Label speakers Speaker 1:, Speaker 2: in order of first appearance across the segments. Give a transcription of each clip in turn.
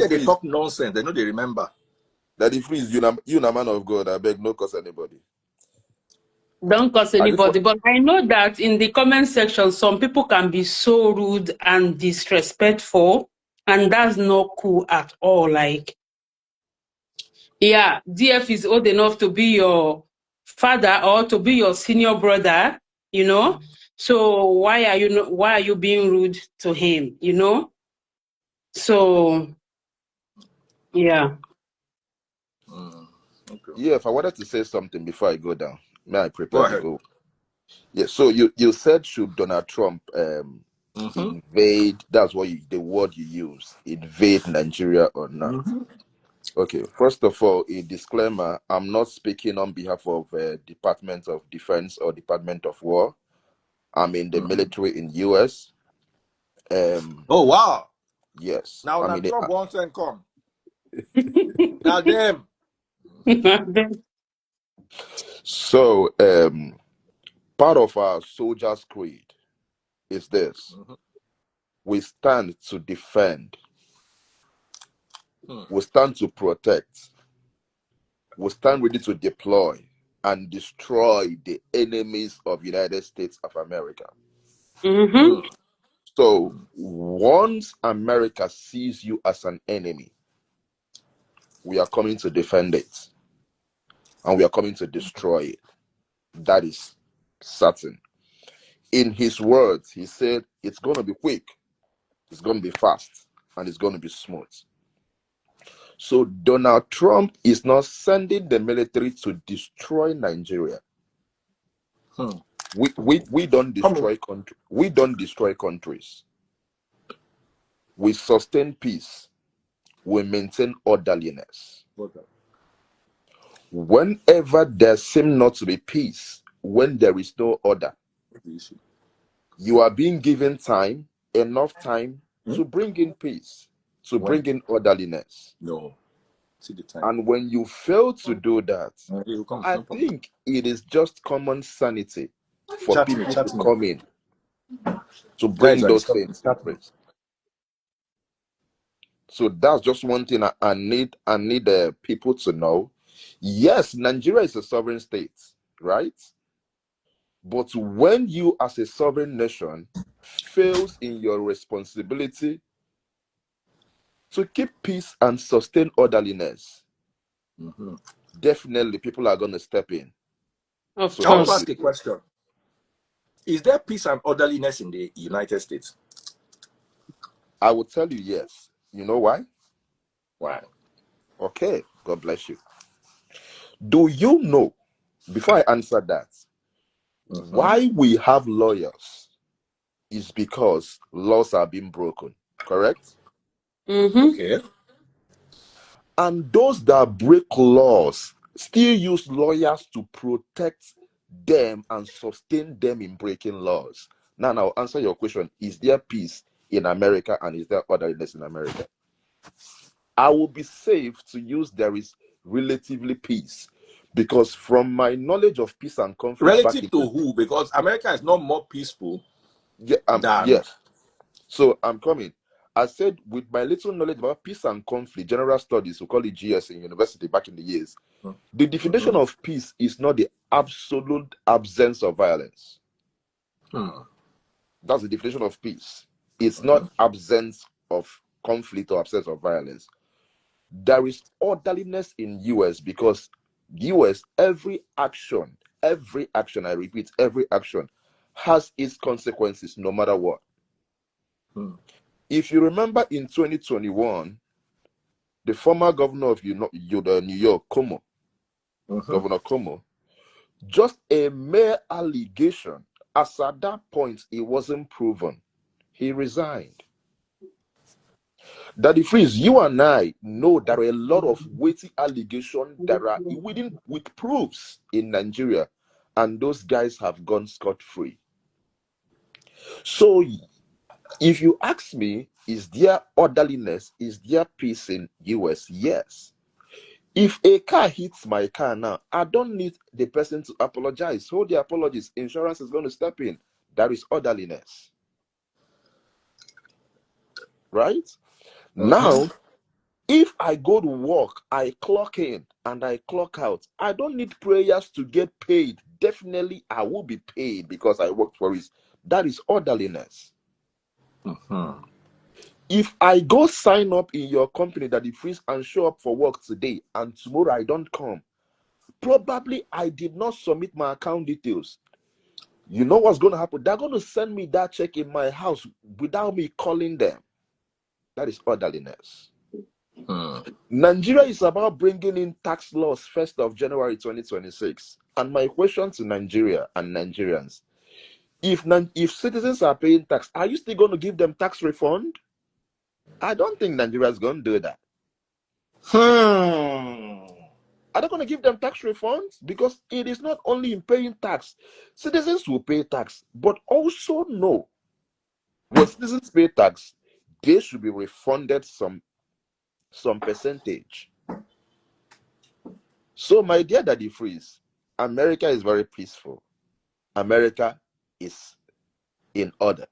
Speaker 1: here they talk nonsense. They know they remember.
Speaker 2: Daddy Freeze, you na man of God. I beg, no curse anybody.
Speaker 3: Don't curse anybody, but I know that in the comment section, some people can be so rude and disrespectful, and that's not cool at all. Like, yeah, DF is old enough to be your father or to be your senior brother, you know. So why are you being rude to him, you know? So yeah.
Speaker 2: Okay. Yeah, if I wanted to say something before I go down, may I prepare to go? Yeah, so you said should Donald Trump invade, that's what the word you use, invade Nigeria or not? Okay, first of all, a disclaimer, I'm not speaking on behalf of Department of Defense or Department of War. I'm in the military in US.
Speaker 1: Oh, wow.
Speaker 2: Yes.
Speaker 1: Now that Trump wants to come. Now them.
Speaker 2: So, part of our soldier's creed is this. We stand to defend. We stand to protect. We stand ready to deploy and destroy the enemies of United States of America. So once America sees you as an enemy, we are coming to defend it. And we are coming to destroy it. That is certain. In his words, he said, it's going to be quick, it's going to be fast, and it's going to be smooth. So Donald Trump is not sending the military to destroy Nigeria. We don't destroy countries. We don't destroy countries. We sustain peace. We maintain orderliness. Whenever there seems not to be peace, when there is no order, you are being given time, enough time to bring in peace, to bring in orderliness.
Speaker 1: No. See the time.
Speaker 2: And when you fail to do that, I think it is just common sanity for people to come in to bring those things in place. So that's just one thing I need people to know. Yes, Nigeria is a sovereign state, right? But when you as a sovereign nation fails in your responsibility to keep peace and sustain orderliness, definitely people are going to step in.
Speaker 1: So I want to ask a question. Is there peace and orderliness in the United States?
Speaker 2: I will tell you yes. You know why?
Speaker 1: Why?
Speaker 2: Okay, God bless you. Do you know, before I answer that, why we have lawyers is because laws are being broken, correct?
Speaker 1: Okay.
Speaker 2: And those that break laws still use lawyers to protect them and sustain them in breaking laws. Now, I'll answer your question. Is there peace in America and is there orderliness in America? I will be safe to use there is relatively peace, because from my knowledge of peace and conflict,
Speaker 1: relative to who? Because America is not more peaceful.
Speaker 2: Yes. So I'm coming. I said with my little knowledge about peace and conflict, general studies, we call it GS in university back in the years. The definition of peace is not the absolute absence of violence. That's the definition of peace. It's not absence of conflict or absence of violence. There is orderliness in US because US, every action, I repeat, every action has its consequences no matter what. If you remember in 2021, the former governor of New York, Cuomo, Governor Cuomo, just a mere allegation, as at that point it wasn't proven, he resigned. Daddy Freeze, you and I know there are a lot of weighty allegations that are with proofs in Nigeria, and those guys have gone scot-free. So if you ask me, is there orderliness, is there peace in US? Yes. If a car hits my car now, I don't need the person to apologize. Hold the apologies. Insurance is going to step in. That is orderliness. Right? Now, If I go to work, I clock in and I clock out. I don't need prayers to get paid. Definitely, I will be paid because I worked for it. That is orderliness.
Speaker 1: Mm-hmm.
Speaker 2: If I go sign up in your company that it frees and show up for work today and tomorrow I don't come, probably I did not submit my account details. You know what's going to happen? They're going to send me that check in my house without me calling them. That is orderliness. Nigeria is about bringing in tax laws 1st of January 2026. And my question to Nigeria and Nigerians, if citizens are paying tax, are you still going to give them tax refund? I don't think Nigeria is going to do that. Are they going to give them tax refunds? Because it is not only in paying tax. Citizens will pay tax, but also know when citizens pay tax, they should be refunded some percentage. So, my dear Daddy Freeze, America is very peaceful. America is in order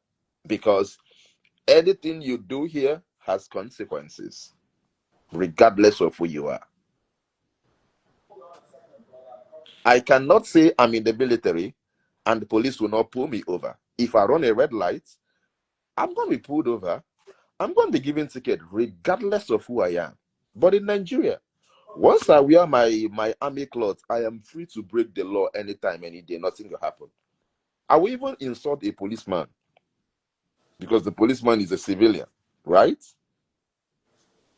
Speaker 2: because anything you do here has consequences, regardless of who you are. I cannot say I'm in the military and the police will not pull me over. If I run a red light, I'm going to be pulled over. I'm going to be given ticket regardless of who I am. But in Nigeria, once I wear my army clothes, I am free to break the law anytime, any day. Nothing will happen. I will even insult a policeman because the policeman is a civilian, right?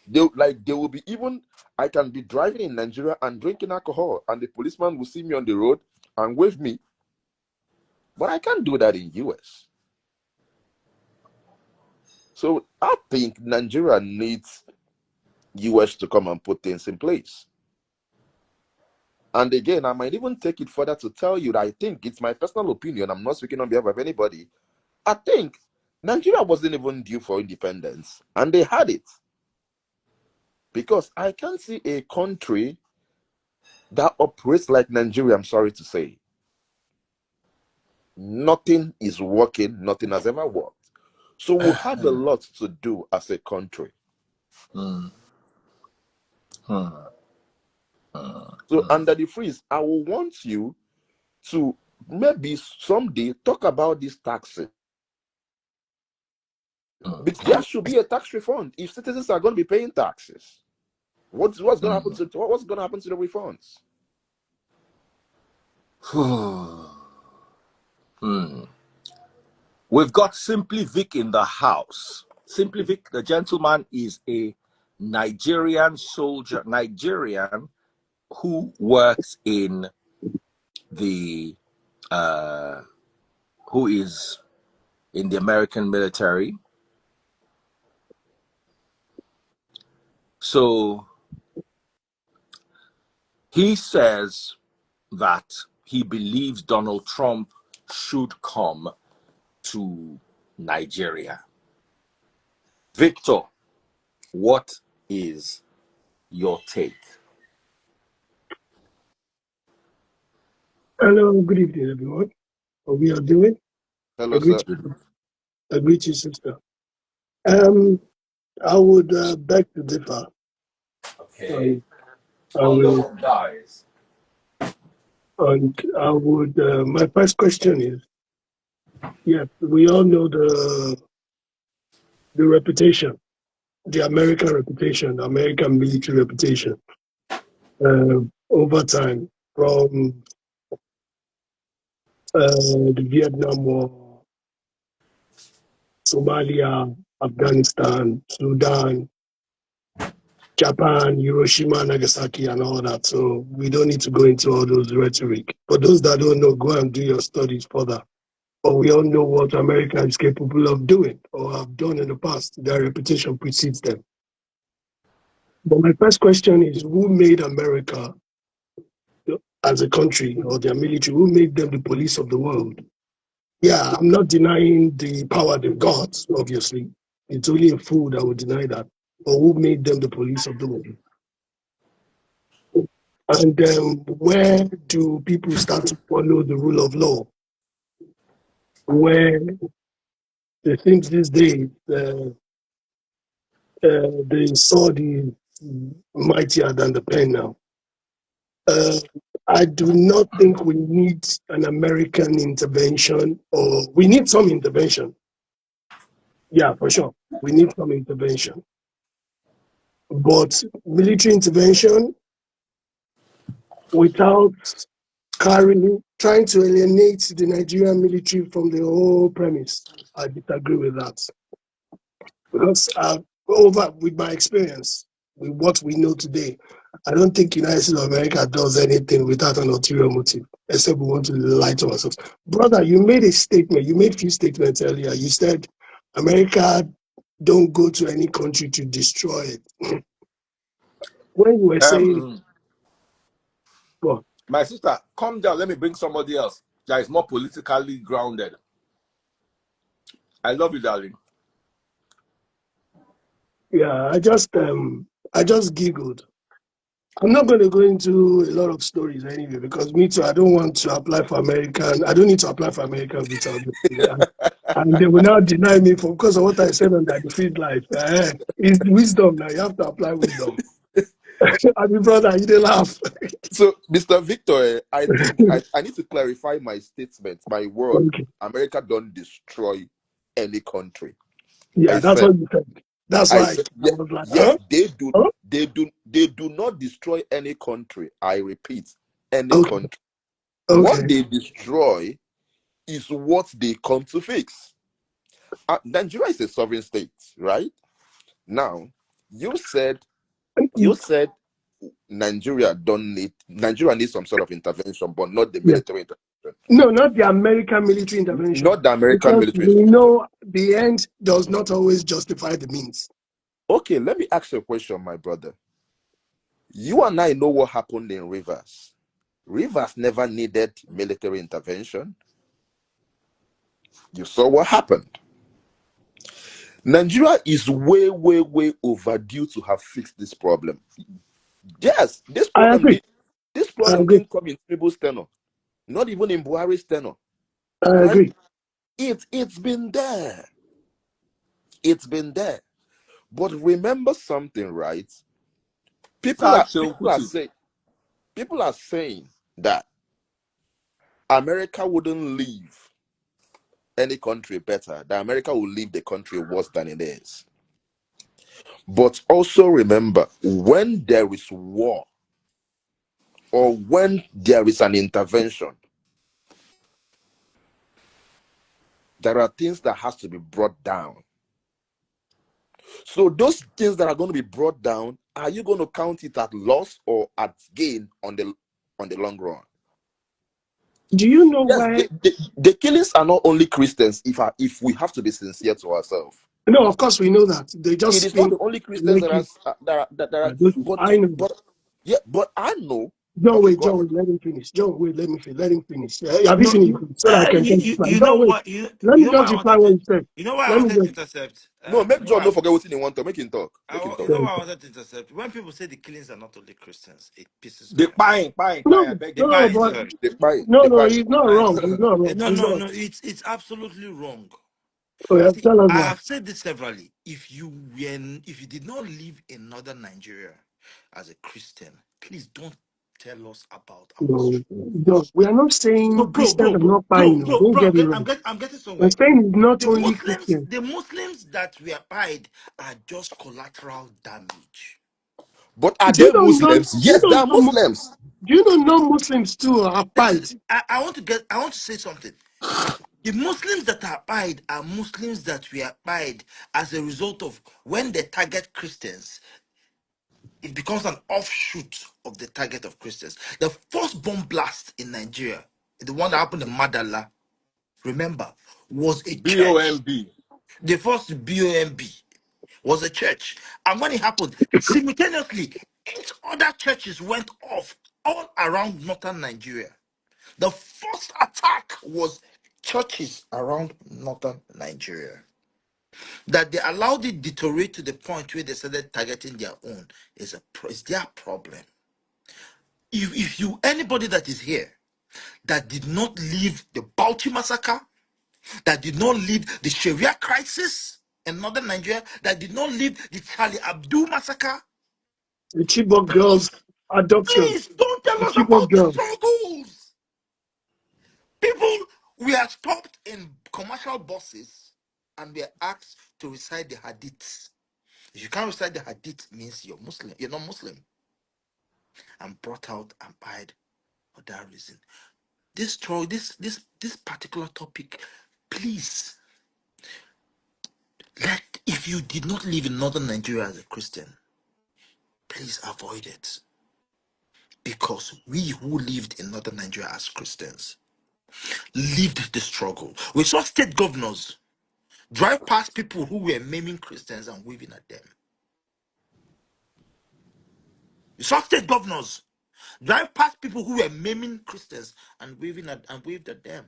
Speaker 2: They will be even. I can be driving in Nigeria and drinking alcohol, and the policeman will see me on the road and wave me. But I can't do that in US. So I think Nigeria needs US to come and put things in place. And again, I might even take it further to tell you that I think it's my personal opinion. I'm not speaking on behalf of anybody. I think Nigeria wasn't even due for independence, and they had it. Because I can't see a country that operates like Nigeria, I'm sorry to say. Nothing is working, nothing has ever worked. So we have a lot to do as a country. So under the freeze, I will want you to maybe someday talk about these taxes. But there should be a tax refund if citizens are going to be paying taxes. What's going to happen to the refunds?
Speaker 1: We've got Simply Vic in the house. Simply Vic, the gentleman, is a Nigerian soldier, who works in the who is in the American military. So he says that he believes Donald Trump should come to Nigeria. Victor, what is your take?
Speaker 4: Hello, good evening, everyone. How we are doing?
Speaker 2: Hello, sir.
Speaker 4: I greet you, sister. I would beg to differ.
Speaker 1: Okay.
Speaker 4: I would. My first question is: yes, we all know the reputation, the American reputation, the American military reputation. Over time, from the Vietnam War, Somalia, Afghanistan, Sudan, Japan, Hiroshima, Nagasaki, and all that. So we don't need to go into all those rhetoric. For those that don't know, go and do your studies further. But we all know what America is capable of doing or have done in the past. Their reputation precedes them. But my first question is, who made America as a country or their military? Who made them the police of the world? Yeah, I'm not denying the power they've got, obviously. It's only a fool that would deny that. But who made them the police of the world? And where do people start to follow the rule of law? Where it seems these days they saw the mightier than the pen now. I do not think we need an American intervention, or we need some intervention. Yeah, for sure. We need some intervention. But military intervention without trying to alienate the Nigerian military from the whole premise, I disagree with that. Because with my experience, with what we know today, I don't think United States of America does anything without an ulterior motive, except we want to lie to ourselves. Brother, you made a statement. You made a few statements earlier. You said America don't go to any country to destroy it. When you were saying, well,
Speaker 1: My sister, come down. Let me bring somebody else that is more politically grounded. I love you, darling.
Speaker 4: yeah, I just giggled. I'm not going to go into a lot of stories anyway, because me too, I don't want to apply for American. I don't need to apply for American visa. And they will now deny me because of what I said on that defeat life. It's wisdom now. You have to apply wisdom. I mean, brother, you didn't laugh.
Speaker 2: So, Mr. Victor, I think I need to clarify my statement, my word.
Speaker 4: Okay.
Speaker 2: America don't destroy any country.
Speaker 4: Yeah,
Speaker 2: I
Speaker 4: that's
Speaker 2: said,
Speaker 4: what you said. That's
Speaker 2: I
Speaker 4: why
Speaker 2: said,
Speaker 4: I
Speaker 2: yeah,
Speaker 4: was like,
Speaker 2: yeah,
Speaker 4: huh? Huh?
Speaker 2: they do not destroy any country. I repeat, any
Speaker 4: Okay.
Speaker 2: country.
Speaker 4: Okay.
Speaker 2: What they destroy is what they come to fix. Nigeria is a sovereign state, right? Now, you said Nigeria needs some sort of intervention, but not the
Speaker 4: Yeah.
Speaker 2: military intervention.
Speaker 4: No, not the American military intervention.
Speaker 2: Not the American
Speaker 4: Because
Speaker 2: military
Speaker 4: we
Speaker 2: intervention.
Speaker 4: know the end does not always justify the means.
Speaker 2: Okay, let me ask you a question, my brother. You and I know what happened in Rivers. Rivers never needed military intervention. You saw what happened. Nigeria is way, way, way overdue to have fixed this problem. Yes, this
Speaker 4: I
Speaker 2: problem
Speaker 4: agree.
Speaker 2: did. This
Speaker 4: I
Speaker 2: problem
Speaker 4: agree.
Speaker 2: didn't come in Tinubu's tenure, not even in Buhari's tenure,
Speaker 4: I
Speaker 2: right?
Speaker 4: agree.
Speaker 2: It's been there. It's been there. But remember something, right? People
Speaker 1: Sad
Speaker 2: are
Speaker 1: Shehu
Speaker 2: people are
Speaker 1: Kuti.
Speaker 2: saying people are saying that America wouldn't leave any country better, that America will leave the country worse than it is. But also remember, when there is war or when there is an intervention, there are things that has to be brought down. So those things that are going to be brought down, are you going to count it at loss or at gain on the long run?
Speaker 4: Do you know
Speaker 2: Yes,
Speaker 4: why?
Speaker 2: the killings are not only Christians. If we have to be sincere to ourselves,
Speaker 4: No, of course we know that. They
Speaker 2: it
Speaker 4: just
Speaker 2: is not
Speaker 4: think
Speaker 2: the only
Speaker 4: to
Speaker 2: Christians
Speaker 4: make
Speaker 2: that
Speaker 4: it.
Speaker 2: are.
Speaker 4: I know.
Speaker 2: But yeah, but I know.
Speaker 4: John,
Speaker 2: Okay,
Speaker 4: wait,
Speaker 2: go
Speaker 4: John,
Speaker 2: ahead.
Speaker 4: wait, let him finish. John, wait, let him finish. Have you
Speaker 5: No,
Speaker 4: finished? So that I can just reply.
Speaker 5: you know
Speaker 4: John, wait,
Speaker 5: what
Speaker 4: let
Speaker 5: you
Speaker 4: me
Speaker 5: know why
Speaker 4: just
Speaker 5: I
Speaker 4: reply
Speaker 5: wanted
Speaker 4: what
Speaker 5: to
Speaker 4: you said.
Speaker 5: you know why I
Speaker 4: Let me
Speaker 5: wanted to
Speaker 4: just.
Speaker 5: intercept.
Speaker 2: No, make
Speaker 5: You know
Speaker 2: John don't
Speaker 5: why
Speaker 2: forget what he want to make him talk. Make him
Speaker 5: you
Speaker 2: talk.
Speaker 5: know
Speaker 4: Okay.
Speaker 5: why I wanted to intercept. When people say the killings are not only Christians, it pisses
Speaker 1: The
Speaker 5: me off.
Speaker 1: pine, pine, pine.
Speaker 4: No,
Speaker 1: I beg
Speaker 5: The
Speaker 1: you.
Speaker 4: no,
Speaker 5: pie,
Speaker 4: but
Speaker 5: sorry,
Speaker 4: no,
Speaker 2: The
Speaker 4: no,
Speaker 2: pipe.
Speaker 4: he's not
Speaker 5: pie.
Speaker 4: wrong. He's not wrong.
Speaker 5: No,
Speaker 4: He's
Speaker 5: no,
Speaker 4: not.
Speaker 5: no. It's absolutely wrong.
Speaker 4: Oh, yeah,
Speaker 5: See,
Speaker 4: tell us
Speaker 5: I
Speaker 4: why.
Speaker 5: have said this severally. If you did not live in northern Nigeria as a Christian, please don't tell us about our
Speaker 4: No,
Speaker 5: struggle.
Speaker 4: John, we are not
Speaker 5: No,
Speaker 4: saying
Speaker 5: bro,
Speaker 4: Christians
Speaker 5: bro,
Speaker 4: are
Speaker 5: bro,
Speaker 4: not fine.
Speaker 5: bro,
Speaker 4: No,
Speaker 5: bro,
Speaker 4: don't
Speaker 5: bro.
Speaker 4: get it wrong.
Speaker 5: I'm getting
Speaker 4: We're
Speaker 5: somewhere.
Speaker 4: saying it's not
Speaker 5: The
Speaker 4: only
Speaker 5: Muslims,
Speaker 4: Christians.
Speaker 5: the Muslims that we abide are just collateral damage.
Speaker 2: But are
Speaker 4: Do you
Speaker 2: they
Speaker 4: know non?
Speaker 2: Muslims?
Speaker 4: Do you
Speaker 2: Yes, they
Speaker 4: know
Speaker 2: are
Speaker 4: non?
Speaker 2: Muslims.
Speaker 4: Do you know non-Muslims too are fight?
Speaker 5: I want to say something. The Muslims that abide are Muslims that we abide as a result of when they target Christians, it becomes an offshoot of the target of Christians. The first bomb blast in Nigeria, the one that happened in Madala, remember, was a church.
Speaker 1: BOMB.
Speaker 5: The first BOMB was a church. And when it happened, simultaneously, 8 other churches went off all around northern Nigeria. The first attack was churches around northern Nigeria. That they allowed it deteriorate to the point where they started targeting their own is their problem. If you anybody that is here that did not leave the Bauchi massacre, that did not leave the Sharia crisis in northern Nigeria, that did not leave the Charlie Abdul massacre,
Speaker 4: The Chibok girls adoption.
Speaker 5: Please don't tell
Speaker 4: The
Speaker 5: us
Speaker 4: Chibok
Speaker 5: about the
Speaker 4: girls.
Speaker 5: struggles. People, we are stopped in commercial buses and we are asked to recite the hadiths. If you can't recite the hadith, it means you're Muslim. You're not Muslim. I'm brought out and pied for that reason. This particular topic, please, if you did not live in northern Nigeria as a Christian, please avoid it. Because we who lived in northern Nigeria as Christians lived the struggle. We saw state governors drive past people who were maiming Christians and waving at them. We saw state governors drive past people who were maiming Christians and waved at them.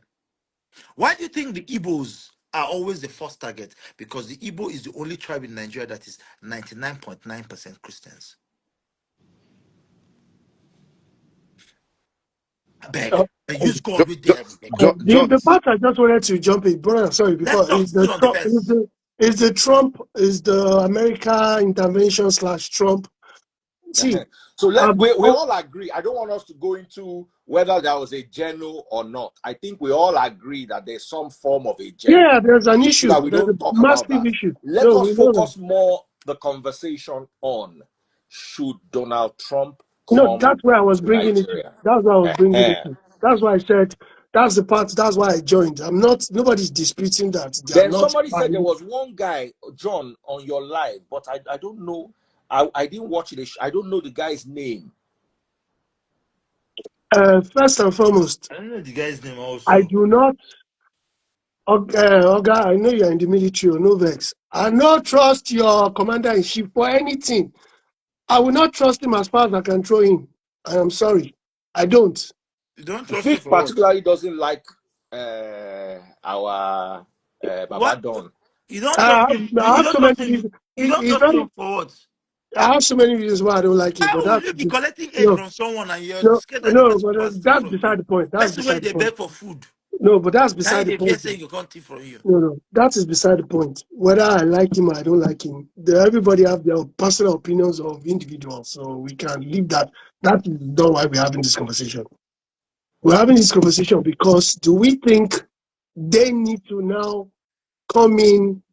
Speaker 5: Why do you think the Igbos are always the first target? Because the Igbo is the only tribe in Nigeria that is 99.9% Christians. I beg.
Speaker 4: Uh,
Speaker 5: And
Speaker 4: uh,
Speaker 5: use God with
Speaker 2: John,
Speaker 5: them.
Speaker 2: John,
Speaker 4: the
Speaker 2: see,
Speaker 4: part I just wanted to jump in, brother. Sorry,
Speaker 5: Let's
Speaker 4: because
Speaker 5: talk still on the fence.
Speaker 4: is the America intervention / Trump. See,
Speaker 1: So we
Speaker 4: oh,
Speaker 1: all agree. I don't want us to go into whether there was a geno or not. I think we all agree that there's some form of a geno,
Speaker 4: yeah, there's an
Speaker 1: so
Speaker 4: issue.
Speaker 1: that we
Speaker 4: There's a
Speaker 1: don't talk about
Speaker 4: massive
Speaker 1: that.
Speaker 4: issue.
Speaker 1: Let
Speaker 4: No,
Speaker 1: us
Speaker 4: we know that.
Speaker 1: focus more the conversation on, should Donald Trump
Speaker 4: No,
Speaker 1: come
Speaker 4: that's where I was
Speaker 1: to
Speaker 4: bringing it to.
Speaker 1: Nigeria?
Speaker 4: That's why I was bringing it
Speaker 1: Uh-huh.
Speaker 4: to. That's why I said that's the part. That's why I joined. I'm not. Nobody's disputing that. They are
Speaker 1: Then
Speaker 4: not
Speaker 1: somebody said there
Speaker 4: buying.
Speaker 1: was one guy, John, on your live, but I don't know. I didn't watch it. I don't know the guy's name.
Speaker 4: First and foremost,
Speaker 5: I don't know the guy's name
Speaker 4: I
Speaker 5: also.
Speaker 4: do not. Okay, I know you're in the military, no vex. I not trust your commander in chief for anything. I will not trust him as far as I can throw him. I am sorry. I don't.
Speaker 5: You don't trust him
Speaker 1: Vic
Speaker 5: for what?
Speaker 1: particularly doesn't like our
Speaker 5: What?
Speaker 1: Baba Don.
Speaker 5: You don't
Speaker 4: I
Speaker 5: trust
Speaker 4: have,
Speaker 5: him.
Speaker 4: I
Speaker 5: You
Speaker 4: have
Speaker 5: don't
Speaker 4: so many
Speaker 5: trust him.
Speaker 4: reasons.
Speaker 5: You don't
Speaker 4: It's
Speaker 5: trust
Speaker 4: very,
Speaker 5: him for what?
Speaker 4: I have so many reasons why I don't like him, but
Speaker 5: How will
Speaker 4: that's
Speaker 5: you be collecting aid
Speaker 4: no,
Speaker 5: from someone and you're
Speaker 4: no,
Speaker 5: scared that the
Speaker 4: no.
Speaker 5: person
Speaker 4: But
Speaker 5: will steal
Speaker 4: that's
Speaker 5: from
Speaker 4: beside
Speaker 5: you?
Speaker 4: the point. That's
Speaker 5: That's the way
Speaker 4: beside the
Speaker 5: they
Speaker 4: point.
Speaker 5: beg for food.
Speaker 4: No, but that's
Speaker 5: Now
Speaker 4: beside the
Speaker 5: they fear
Speaker 4: point.
Speaker 5: saying you can't steal from you.
Speaker 4: No, that is beside the point. Whether I like him or I don't like him, everybody have their personal opinions of individuals, so we can leave that. That is not why we're having this conversation. We're having this conversation because do we think they need to now come in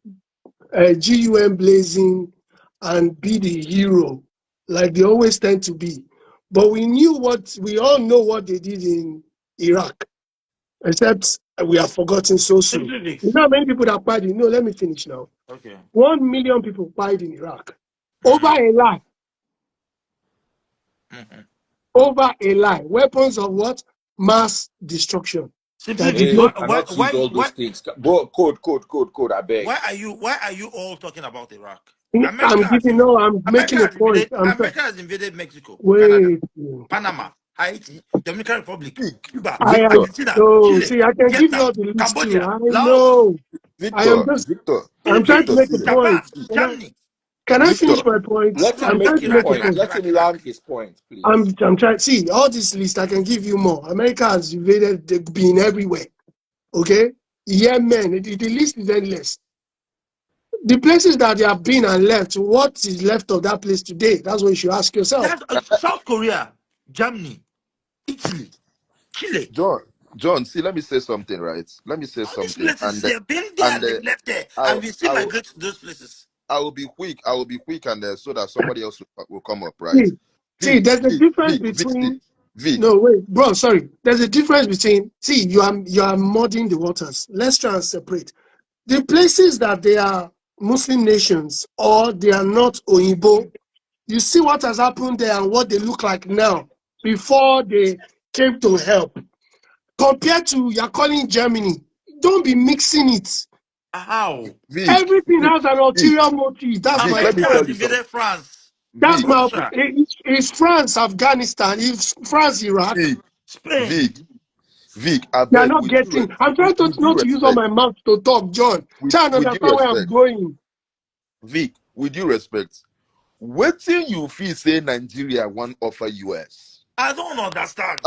Speaker 4: GUM blazing and be the hero like they always tend to be? But we all know what they did in Iraq, except we have forgotten so soon.
Speaker 5: Simply
Speaker 4: You
Speaker 5: this.
Speaker 4: know how many people that died? No, let me finish now.
Speaker 5: Okay.
Speaker 4: 1 million people died in Iraq over
Speaker 5: Mm.
Speaker 4: a lie.
Speaker 5: Mm-hmm.
Speaker 4: Over a lie. Weapons of what? Mass destruction.
Speaker 5: Simply
Speaker 4: That did
Speaker 5: this.
Speaker 1: Hey,
Speaker 4: not.
Speaker 1: you cannot use all those things. Code, I beg.
Speaker 5: Why are you all talking about Iraq?
Speaker 4: I'm giving. No, I'm
Speaker 5: America
Speaker 4: making a
Speaker 5: has
Speaker 4: point.
Speaker 5: invaded America has invaded Mexico, Canada,
Speaker 4: Wait.
Speaker 5: Panama, Haiti, Dominican Republic,
Speaker 2: Vic,
Speaker 5: Cuba,
Speaker 4: I am.
Speaker 2: Victor,
Speaker 5: Argentina,
Speaker 4: No,
Speaker 5: Chile,
Speaker 4: see, I can give you
Speaker 5: Vietnam,
Speaker 4: all the list too.
Speaker 5: Cambodia,
Speaker 4: I
Speaker 5: Laos,
Speaker 4: know. I am
Speaker 2: Victor,
Speaker 4: just.
Speaker 2: Victor,
Speaker 4: I'm trying to
Speaker 2: Victor,
Speaker 4: make
Speaker 5: Philippines,
Speaker 4: a
Speaker 2: see,
Speaker 5: Japan,
Speaker 4: point.
Speaker 2: see,
Speaker 5: Germany,
Speaker 4: Can I finish
Speaker 2: Victor,
Speaker 4: my point?
Speaker 1: Let him
Speaker 4: I'm
Speaker 5: Iraq,
Speaker 1: make
Speaker 4: trying to
Speaker 1: his
Speaker 4: make
Speaker 5: Iraq,
Speaker 4: a
Speaker 1: point.
Speaker 5: Iraq,
Speaker 4: point.
Speaker 1: Let
Speaker 5: Iraq,
Speaker 1: him
Speaker 5: Iraq.
Speaker 1: land his point, please.
Speaker 4: I'm trying. See, all this list, I can give you more. America has invaded, they've been everywhere. Okay? Yemen, the list is endless. The places that they have been and left, what is left of that place today? That's what you should ask yourself.
Speaker 5: That's South Korea, Germany, Italy, Chile.
Speaker 2: John, John, see, let me say something, right? Let me say
Speaker 5: All these
Speaker 2: something,
Speaker 5: places, they've been there and they've left there, and
Speaker 2: I'll,
Speaker 5: we still
Speaker 2: I'll,
Speaker 5: migrate to those places.
Speaker 2: I will be quick. I will be quick, and so that somebody else will come up, right?
Speaker 4: See,
Speaker 2: Vic,
Speaker 4: there's a
Speaker 2: Vic,
Speaker 4: difference
Speaker 2: Vic, Vic, see,
Speaker 4: between.
Speaker 2: Vic,
Speaker 4: No, wait, bro, sorry. There's a difference between. See, you are muddying the waters. Let's try and separate. The places that they are Muslim nations or they are not Oyibo, you see what has happened there and what they look like now before they came to help. Compared to you're calling Germany, don't be mixing it.
Speaker 5: How?
Speaker 2: Vic,
Speaker 4: Everything
Speaker 2: Vic,
Speaker 4: has an
Speaker 2: Vic,
Speaker 4: ulterior motive. That's my
Speaker 2: Vic. Let me
Speaker 5: America
Speaker 4: point.
Speaker 2: tell
Speaker 5: has
Speaker 2: you something.
Speaker 5: invaded France,
Speaker 4: That's
Speaker 2: Vic,
Speaker 4: my
Speaker 5: Russia,
Speaker 4: it's France, Afghanistan, it's France, Iraq.
Speaker 2: Vic,
Speaker 5: Spain.
Speaker 2: Vic, Vic. I
Speaker 4: They are
Speaker 2: beg,
Speaker 4: not getting. I'm trying
Speaker 2: with due
Speaker 4: not to use all
Speaker 2: respect,
Speaker 4: my mouth to talk, John. Try and
Speaker 2: with due
Speaker 4: understand where I'm
Speaker 2: respect,
Speaker 4: going.
Speaker 2: Vic, with due respect. Waiting you feel say Nigeria won't offer US.
Speaker 5: I don't understand.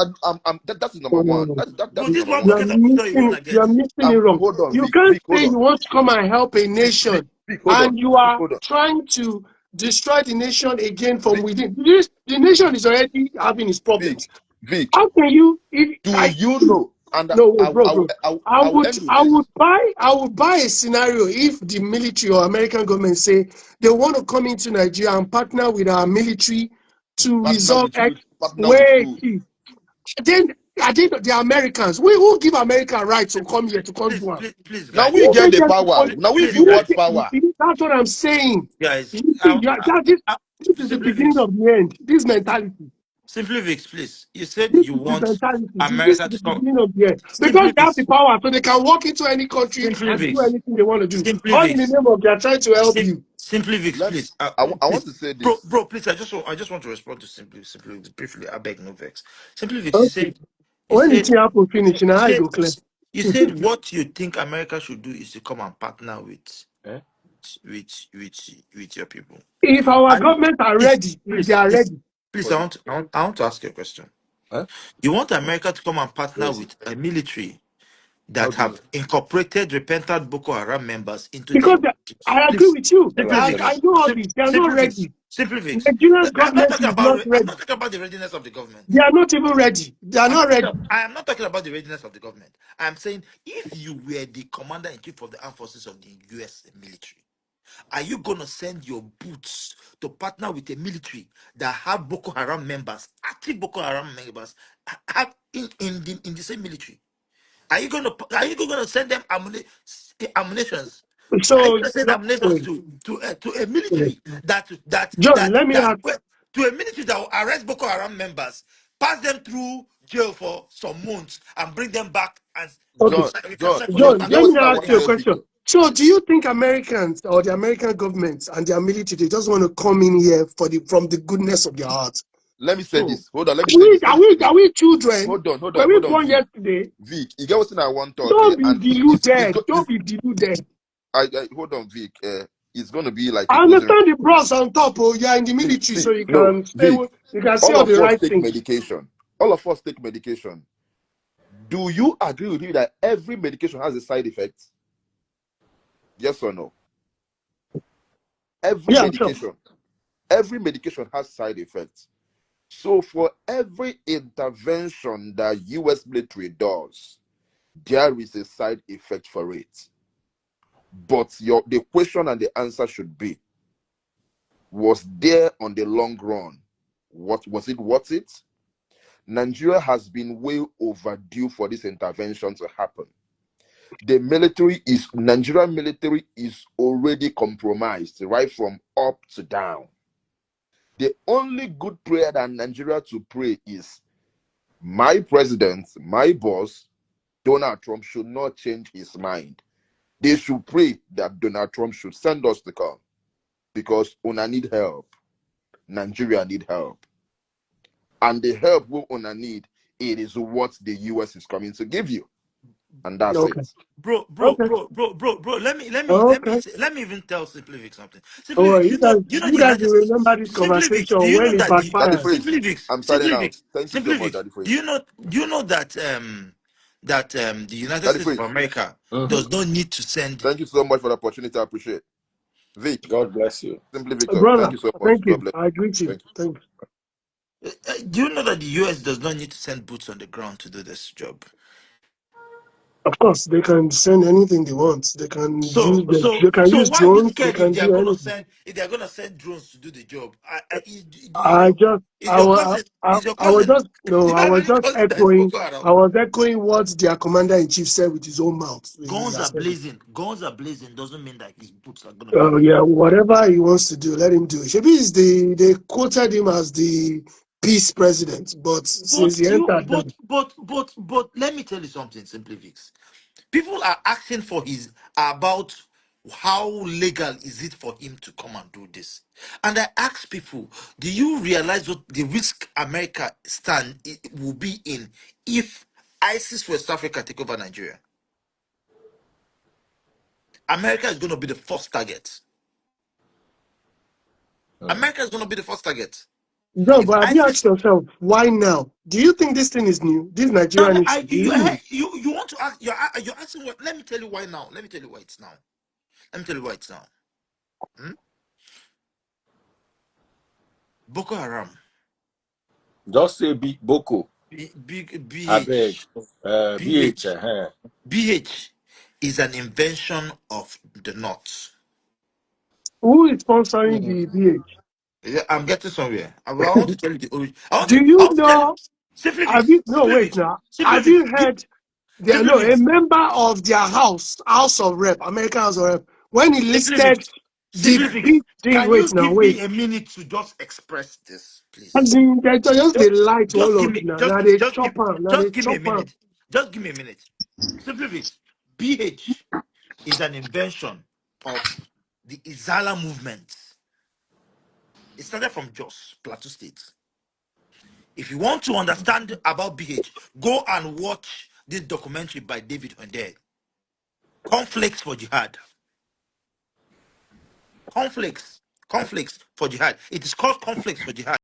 Speaker 2: That is number one.
Speaker 4: Oh,
Speaker 5: Go
Speaker 2: That is
Speaker 5: this
Speaker 2: number
Speaker 5: one
Speaker 4: you
Speaker 2: one.
Speaker 4: are
Speaker 5: bucket of water you
Speaker 4: missing.
Speaker 5: wanna
Speaker 4: You
Speaker 5: get.
Speaker 4: are missing it wrong.
Speaker 2: Hold on,
Speaker 4: You
Speaker 2: Vic.
Speaker 4: can't
Speaker 2: Vic, hold
Speaker 4: say
Speaker 2: on.
Speaker 4: you want to come and help a
Speaker 2: Vic,
Speaker 4: nation,
Speaker 2: hold on.
Speaker 4: and you
Speaker 2: Vic,
Speaker 4: are
Speaker 2: hold on.
Speaker 4: trying to destroy the nation again from
Speaker 2: Vic,
Speaker 4: within. The nation is already having its problems.
Speaker 2: Vic,
Speaker 4: How can you? If
Speaker 2: do
Speaker 4: I
Speaker 2: you know? And
Speaker 4: no, wait, bro.
Speaker 2: I will end with this.
Speaker 4: I would buy a scenario if the military or American government say they want to come into Nigeria and partner with our military to
Speaker 2: Partner
Speaker 4: resolve
Speaker 2: with
Speaker 4: X.
Speaker 2: who? Partner with
Speaker 4: Wait,
Speaker 2: who?
Speaker 4: then I think the Americans, we who give America right to come here to come
Speaker 5: Please,
Speaker 4: do it.
Speaker 5: please, please,
Speaker 2: Now
Speaker 5: guys,
Speaker 2: we
Speaker 4: Who
Speaker 2: get
Speaker 4: gave
Speaker 2: the
Speaker 4: them to
Speaker 2: power.
Speaker 4: come?
Speaker 5: please,
Speaker 2: Now we
Speaker 5: please,
Speaker 2: feel
Speaker 4: Who
Speaker 5: guys,
Speaker 2: what power.
Speaker 4: that's what I'm saying.
Speaker 5: guys.
Speaker 4: This is the
Speaker 5: Simply
Speaker 4: beginning
Speaker 5: Vix,
Speaker 4: of the end. This mentality.
Speaker 5: Simply Vix, please. You said
Speaker 4: This
Speaker 5: you
Speaker 4: is the
Speaker 5: want
Speaker 4: mentality. This
Speaker 5: America
Speaker 4: is the
Speaker 5: to come.
Speaker 4: beginning of the end. Because
Speaker 5: Simply
Speaker 4: they have the
Speaker 5: Vix,
Speaker 4: power, so they can walk into any country
Speaker 5: Simply
Speaker 4: and do
Speaker 5: Vix,
Speaker 4: anything they want to do.
Speaker 5: Simply
Speaker 4: All in the
Speaker 5: Vix,
Speaker 4: name of they are trying to help you.
Speaker 5: Simply Vix,
Speaker 2: Let
Speaker 5: please.
Speaker 2: I want
Speaker 5: Please,
Speaker 2: to say
Speaker 5: bro,
Speaker 2: this.
Speaker 5: please. I just want to respond to Simply Vix briefly. I beg no vex. Simply Vix,
Speaker 4: Okay.
Speaker 5: you
Speaker 4: When the
Speaker 5: said,
Speaker 4: thing happen finish,
Speaker 5: you
Speaker 4: now I
Speaker 5: said,
Speaker 4: go clear.
Speaker 5: you said what you think America should do is to come and partner
Speaker 2: Eh?
Speaker 5: with your people.
Speaker 4: If our
Speaker 5: Are you,
Speaker 4: government are
Speaker 5: please,
Speaker 4: ready, if they
Speaker 5: please,
Speaker 4: are
Speaker 5: please,
Speaker 4: ready,
Speaker 5: please,
Speaker 2: For the
Speaker 5: I want to ask you a question.
Speaker 2: eh?
Speaker 5: You want America to come and partner
Speaker 2: Where is it?
Speaker 5: with a military
Speaker 2: How
Speaker 5: that
Speaker 2: do you know?
Speaker 5: have incorporated repentant Boko Haram members into their
Speaker 4: because I agree
Speaker 5: please,
Speaker 4: with you.
Speaker 5: Simply
Speaker 4: I
Speaker 5: Vix,
Speaker 2: Tell
Speaker 4: know all this. They are not
Speaker 5: Simply Vix,
Speaker 4: ready.
Speaker 5: Simply Vix.
Speaker 4: Nigerian government is not
Speaker 5: I'm
Speaker 4: ready.
Speaker 5: not talking about the readiness of the government.
Speaker 4: They are not even ready. They are not ready.
Speaker 5: I am not talking about the readiness of the government. I am saying if you were the commander in chief of the armed forces of the US military, are you gonna send your boots to partner with a military that have Boko Haram members, active Boko Haram members, have in the same military? Are you gonna send them ammunitions? Are you
Speaker 4: So,
Speaker 5: gonna send ammunitions to a military
Speaker 4: John, let me ask.
Speaker 5: to a military that will arrest Boko Haram members, pass them through jail for some months, and bring them back and
Speaker 4: Okay,
Speaker 5: we can
Speaker 2: John,
Speaker 5: settle the
Speaker 2: John,
Speaker 4: John,
Speaker 2: you
Speaker 5: matter?
Speaker 2: get
Speaker 4: let
Speaker 2: what
Speaker 4: me
Speaker 2: I
Speaker 4: ask
Speaker 2: want to
Speaker 4: you a
Speaker 2: say,
Speaker 4: question.
Speaker 2: Victor?
Speaker 4: So, do you think Americans or the American government and their military they just want to come in here from the goodness of their heart?
Speaker 2: Let me say
Speaker 5: So,
Speaker 2: this. Hold on, let me say this. Let me say this.
Speaker 4: Are we children? Were we
Speaker 2: Hold on,
Speaker 4: born
Speaker 2: Vic.
Speaker 4: yesterday?
Speaker 2: Vic, you get what I want to talk,
Speaker 4: Don't be
Speaker 2: and it's
Speaker 4: deluded.
Speaker 2: go
Speaker 4: Don't be deluded.
Speaker 2: hold on, Vic. It's gonna be like
Speaker 4: I
Speaker 2: opposing.
Speaker 4: understand the bros on top. Oh, you are in the military,
Speaker 2: See,
Speaker 4: so you
Speaker 2: no,
Speaker 4: can say
Speaker 2: Vic.
Speaker 4: you can say
Speaker 2: All
Speaker 4: all
Speaker 2: of
Speaker 4: the
Speaker 2: us
Speaker 4: right
Speaker 2: take
Speaker 4: things.
Speaker 2: medication. All of us take medication. Do you agree with me that every medication has a side effect? Yes or no? Every
Speaker 4: Yeah, sure.
Speaker 2: medication, every medication has side effects. So for every intervention that US military does, there is a side effect for it. But the question and the answer should be, was there on the long run? What was it worth it? Nigeria has been way overdue for this intervention to happen. The Nigerian military is already compromised right from up to down. The only good prayer that Nigeria to pray is my president, my boss, Donald Trump should not change his mind. They should pray that Donald Trump should send us to come because Una need help. Nigeria need help. And the help we Una need, it is what the US is coming to give you. And that's
Speaker 4: Okay.
Speaker 2: it.
Speaker 4: Okay. Okay.
Speaker 5: let me even tell Simply Vix something. Simply
Speaker 4: Oh,
Speaker 5: Vix,
Speaker 4: you
Speaker 5: the
Speaker 4: guys
Speaker 5: United
Speaker 4: will
Speaker 5: States.
Speaker 4: remember this
Speaker 5: Simply Vix,
Speaker 4: conversation
Speaker 5: do you know
Speaker 4: when it
Speaker 5: that the
Speaker 2: Daddy
Speaker 4: backfired.
Speaker 2: Freeze, I'm signing out. Thank you so
Speaker 5: Simply
Speaker 2: much,
Speaker 5: Vix,
Speaker 2: Daddy Freeze.
Speaker 5: do you know that the United
Speaker 2: Daddy
Speaker 5: States of
Speaker 2: Freeze,
Speaker 5: America
Speaker 1: Mhm.
Speaker 5: does not need to send.
Speaker 2: thank you so much for the opportunity. I appreciate it. Vic,
Speaker 1: God bless you.
Speaker 2: Simply Victor,
Speaker 4: Brother,
Speaker 2: thank you so much.
Speaker 4: thank
Speaker 2: God
Speaker 4: you.
Speaker 2: bless.
Speaker 4: I agree with you.
Speaker 2: Thank you.
Speaker 4: Thank you.
Speaker 5: Do you know that the US does not need to send boots on the ground to do this job?
Speaker 4: Of course, they can send anything they want. They can use they can
Speaker 5: So
Speaker 4: use
Speaker 5: why be
Speaker 4: drones. They
Speaker 5: scared
Speaker 4: can do anything.
Speaker 5: if they are gonna send drones to do the job?
Speaker 4: I just, I was just, no,
Speaker 5: is
Speaker 4: I
Speaker 5: your
Speaker 4: was
Speaker 5: really
Speaker 4: just
Speaker 5: cousin that is
Speaker 4: echoing.
Speaker 5: Boko Haram?
Speaker 4: I was echoing what their commander in chief said with his own mouth. He
Speaker 5: Guns
Speaker 4: has
Speaker 5: are
Speaker 4: said it.
Speaker 5: blazing. Guns are blazing doesn't mean that his boots are gonna be ready.
Speaker 4: Yeah, whatever he wants to do, let him do it. Maybe they quoted him as the peace president, but since he entered that,
Speaker 5: But let me tell you something, Simply Vix. People are asking for his about how legal is it for him to come and do this. And I ask people, do you realize what the risk America stand it will be in if ISIS West Africa take over Nigeria? America is going to be the first target. America is going to be the first target.
Speaker 4: John,
Speaker 5: If
Speaker 4: but have you asked
Speaker 5: ISIS,
Speaker 4: yourself why now? Do you think this thing is new? This
Speaker 5: now
Speaker 4: Nigerian issue, is it new?
Speaker 5: you want to ask, you're asking what? Let me tell you why now. Let me tell you why it's now. Let me tell you why it's now. Hmm? Boko Haram.
Speaker 1: Just say Boko. I beg.
Speaker 5: BH.
Speaker 1: BH.
Speaker 5: BH. BH is an invention of the North.
Speaker 4: Who is sponsoring
Speaker 1: Hmm.
Speaker 4: the BH?
Speaker 5: Yeah, I'm getting somewhere. I want to tell you the origin.
Speaker 4: Do
Speaker 5: I
Speaker 4: you
Speaker 5: want to tell you.
Speaker 4: know?
Speaker 5: Simply
Speaker 4: Have
Speaker 5: this.
Speaker 4: you no
Speaker 5: Simply
Speaker 4: wait
Speaker 5: this.
Speaker 4: now?
Speaker 5: Simply
Speaker 4: Have
Speaker 5: this.
Speaker 4: you heard? There
Speaker 5: Simply
Speaker 4: no a
Speaker 5: this.
Speaker 4: member of their House of Rep, American House of Rep, when he
Speaker 5: Simply
Speaker 4: listed
Speaker 5: this.
Speaker 4: the
Speaker 5: Simply this.
Speaker 4: big thing.
Speaker 5: Can
Speaker 4: Wait
Speaker 5: you
Speaker 4: now,
Speaker 5: give
Speaker 4: wait.
Speaker 5: me a minute to just express this, please?
Speaker 4: As in, they just
Speaker 5: Just,
Speaker 4: they lie to
Speaker 5: just
Speaker 4: all
Speaker 5: give
Speaker 4: of
Speaker 5: me,
Speaker 4: you now.
Speaker 5: just,
Speaker 4: Now they
Speaker 5: just give,
Speaker 4: chop am. Now they
Speaker 5: just give me a
Speaker 4: chop am.
Speaker 5: minute. Just give me a minute. Simply this. BH is an invention of the Izala movement. It started from Jos, Plateau State. If you want to understand about BH, go and watch this documentary by David Hunde, Conflicts for Jihad. Conflicts for Jihad. It is called Conflicts for Jihad.